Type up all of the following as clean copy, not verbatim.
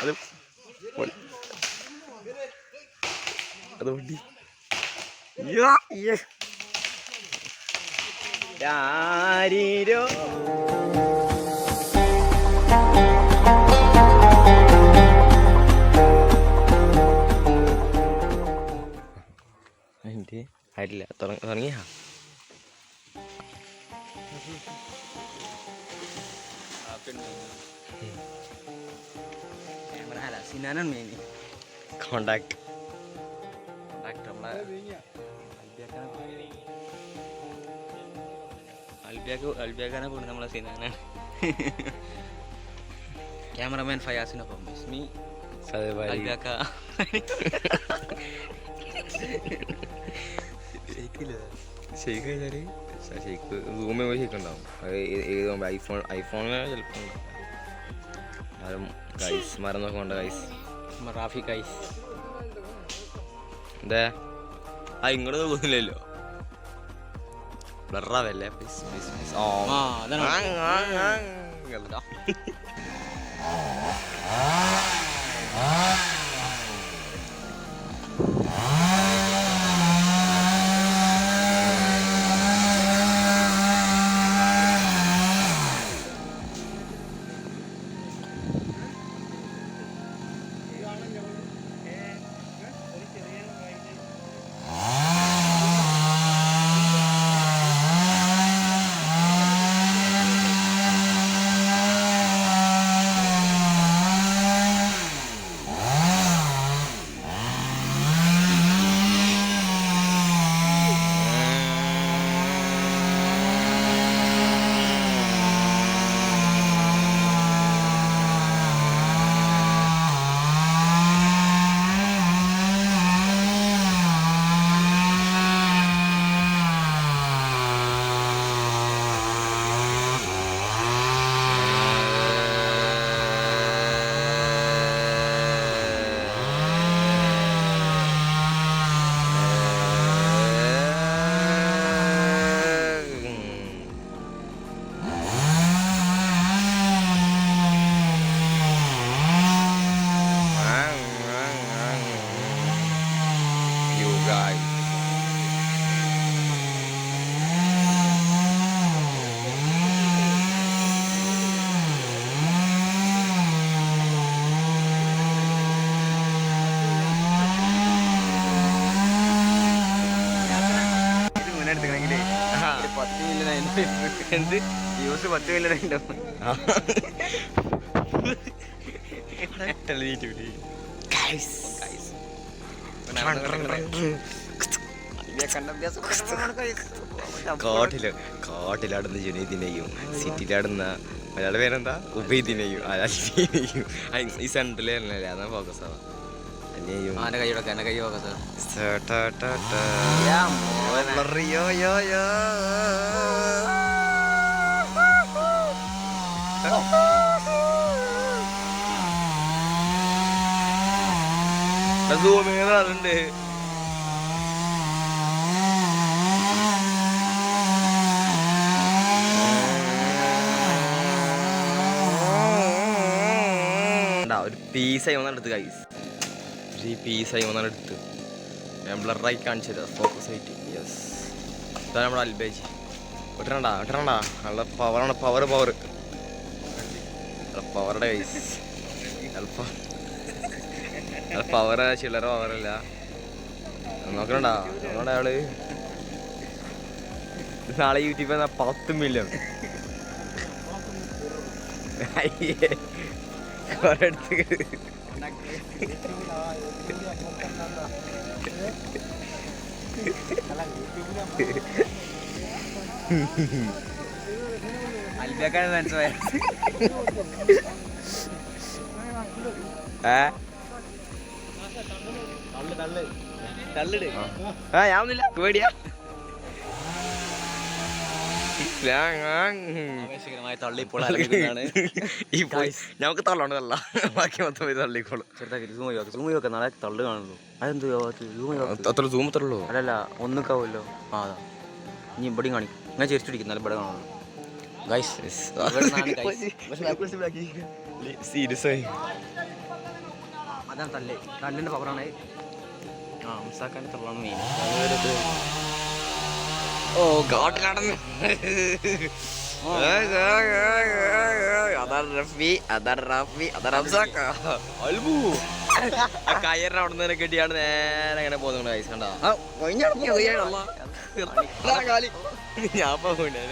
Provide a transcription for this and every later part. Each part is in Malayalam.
അത് അത് പൊട്ടി. ആരീരോ ആയിട്ടില്ല. തുടങ്ങിയ സിനാനാണ് മെയിൻ കോണ്ടാക്ട്. നമ്മളെ അൽബിയാക്കാനെ കൊണ്ട് നമ്മളെ സിനാനാണ്. ക്യാമറമാൻ ഫയാസിനൊപ്പം ബിസ്മി അൽബിയാക്ക. ഷെയ്ക്ക് കഴിഞ്ഞാൽ ഷെയ്ക്ക് റൂമിൽ പോയി ഷെയ്ക്ക് ഉണ്ടാവും. അത് ഏത് ഐഫോണിന് ചിലപ്പോൾ ഉണ്ടാവും. ഗൈസ് മറന്നൊക്കെ ഉണ്ട് ഗൈസ്. റാഫി ഗൈസ് എന്താ ഇങ്ങോട്ട് തോന്നില്ലല്ലോ. ബ്ലറാവല്ലേ പ്ലീസ് പ്ലീസ് പ്ലീസ്. എന്ത് യൂസ് 10 മില്യൺ ഉണ്ടാവും. കാട്ടിലാടുന്ന ജുനൈദിനെയും സിറ്റിയിലാടുന്ന ഒരാളുടെ പേരെന്താ ഉബൈദിനെയും അലീനെയും ഈ സെൻട്രലേ അതാ ഫോക്കസ് ആവാം. കൈ ഫോക്കസ് സൂമിങ്ങുണ്ട്. ഒരു പീസായി ഒന്നെടുത്ത് ഗൈസ്, ഒരു പീസായി ഒന്നെടുത്ത് ഞാൻ ബ്ലറായി കാണിച്ചത് ഫോക്കസ് ആയിട്ട്. യെസ്, ഇതാണ് നമ്മുടെ അൽബേജ്. ഇട്ടണ്ട നല്ല പവറാണ്. Power പവറുടെ guys. പവർ ചില്ലറ പവറല്ല. നോക്കണണ്ടാ നമ്മുടെ ആള് നാളെ യൂട്യൂബിൽ 10 മില്യൺ കുറെ അടുത്ത് അൽബിയാക്കാണ് മനസ്സിലായ. ഞാൻ ഒന്നുമില്ല പേടിയാ. തള്ളിപ്പോൾ ഞങ്ങൾക്ക് തള്ളോണ്ട് തള്ള, ബാക്കി മൊത്തം പോയി തള്ളിക്കോളും. ചെറുതാക്കി നാളെ തള്ളു കാണുള്ളൂ. അതെന്ത് അത്ര സൂം അത്രയുള്ളൂ. അല്ലല്ല ഒന്നൊക്കാവുമല്ലോ. ആ അതാ ഇനി ഇവിടെയും കാണിക്കും. ഞാൻ ചെരിച്ചിടിക്കും, നല്ല ഇവിടെ കാണുള്ളൂ. സീരിയസ് ആയി അതാണ് തല്ലിൻ്റെ പവറാണ്. ആ ഹംസാക്കാൻ തള്ളാണ് മെയിൻ. ഓ ഗോഡ് കടന്ന് അതാണ് റഫി, അതാണ് റാഫി, അതാണ് ഹംസാക്ക. അൽബു കയറിന് അവിടെ നിന്ന് കെട്ടിയാണ് നേരെ അങ്ങനെ പോകുന്നുണ്ട്. കൈസ് കണ്ടാ ഞാൻ പോകണ്ടേ.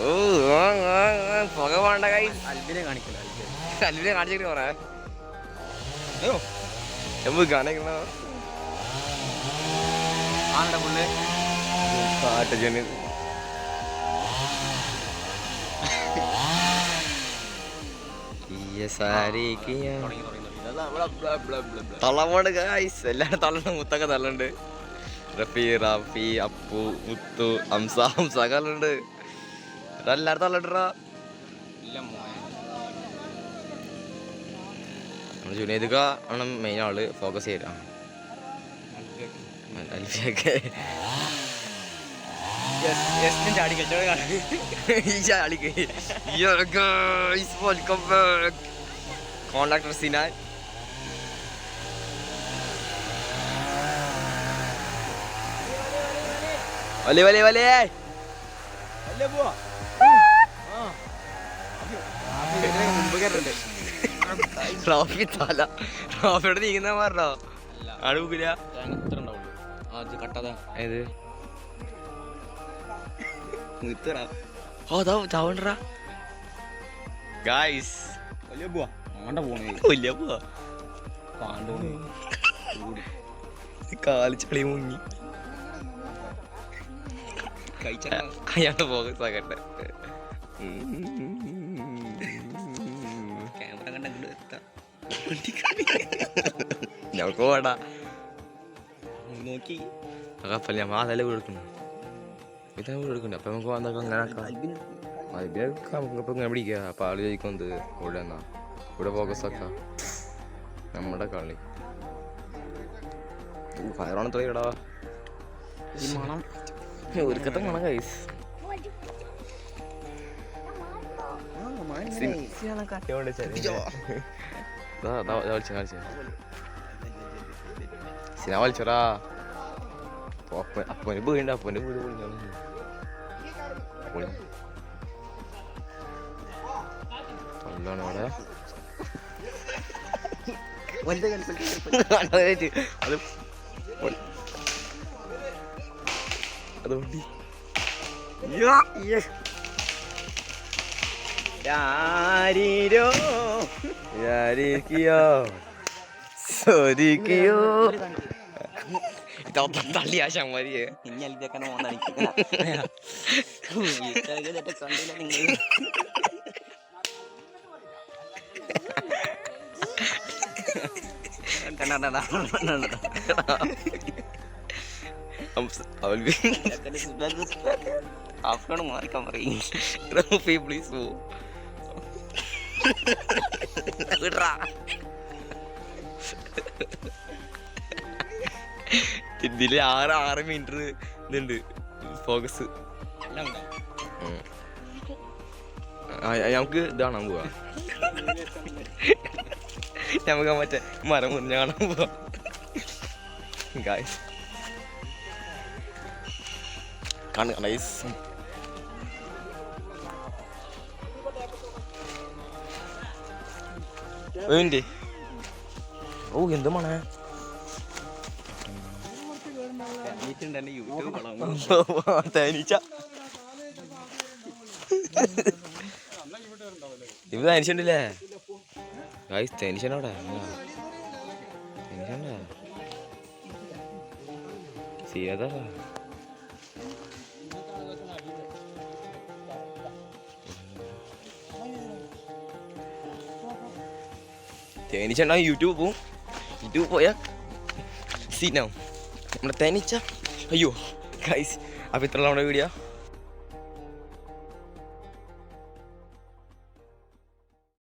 ഓ പുക വേണ്ട കൈസ്. അൽബിനെ കാണിക്കില്ല. അല്ലെ കാണിച്ചിട്ട് പറയാ എമ്പ് കാണിക്കണ ആരുടെ പുള്ളി കാട്ടജന് തള്ളമോണ്ട് ഗൈസ്. എല്ലാരും തള്ളണ്ട്. മുത്തൊക്കെ തള്ളുണ്ട്. റഫി, റാഫി, അപ്പു, മുത്തു, ഹംസ തള്ളുണ്ട്. എല്ലാരും തള്ളണ്ടാ. ജുനൈദ് ആണ് മെയിൻ ആള് ഫോക്കസ് ചെയ്ത. അൽഫിയൊക്കെ കോൺട്രാക്ടർ സിനാൻ. വലിയ വലിയ വലിയ ട്രോഫി തല ട്രോഫിയോട് നീങ്ങുന്ന പറഞ്ഞോ അടുക്കില്ല. ഏത് ചാവണ്ടറാ ഗായ്സ്. കാലി ചളി മുങ്ങി അയാളുടെ ഫോക്കസ് ആക്കട്ടെ. ഞങ്ങൾക്ക് പോടാ നോക്കി അപ്പല്ല ഞാൻ അതല്ലേ കൊടുക്കുന്നു. ഇതാ കൊടുക്കണ്ട. അപ്പൊ നമുക്ക് വന്നൊക്കെ അങ്ങനെ നമുക്കിപ്പോ ഇങ്ങനെ പിടിക്കുക. അപ്പൊ ആള് ചോദിക്കുന്നത് ഇവിടെ എന്നാ ഇവിടെ ഫോക്കസ് ആക്കാം നമ്മുടെ കളി. ഫയറാണ് തുറയിടാ മണം ഒരുക്കത്തെ മണം കൈസ്. സിന വലിച്ചോടാ. അപ്പന് വീട് അപ്പന്റെ വീട് പൊളിഞ്ഞാണ് അവിടെ. അതുകൊണ്ട് തള്ളി ആശാൻ മതിയെ. ഇനി അൽബിയാക്കാൻ പോകുന്ന ആഫ്ഗാണ് മാറിക്കാൻ പറയും. പ്ലീസ് പോ. ഇതില് 6 മീറ്റർ ഇതുണ്ട് ഫോക്കസ്. നമുക്ക് ഇത് കാണാൻ പോവാ. നമുക്ക് മറ്റേ മരം മുറിഞ്ഞ കാണാൻ പോവാ. ഗായ്സ് കാണുക ഗൈസ്. ഓ എന്ത് മണേ. തേനീച്ച ഇത് തേനീച്ചുണ്ടല്ലേ ഗൈസ്. തേനീച്ചനവിടെ തേനീച്ചണ്ട സീരതാ. തേനീച്ച യൂട്യൂബ് പോവും. യൂട്യൂബ് പോയാ സീനാവും നമ്മുടെ തേനീച്ച. അയ്യോ ഗൈസ്. അപ്പോൾ ഇത്രയുള്ള നമ്മുടെ വീഡിയോ.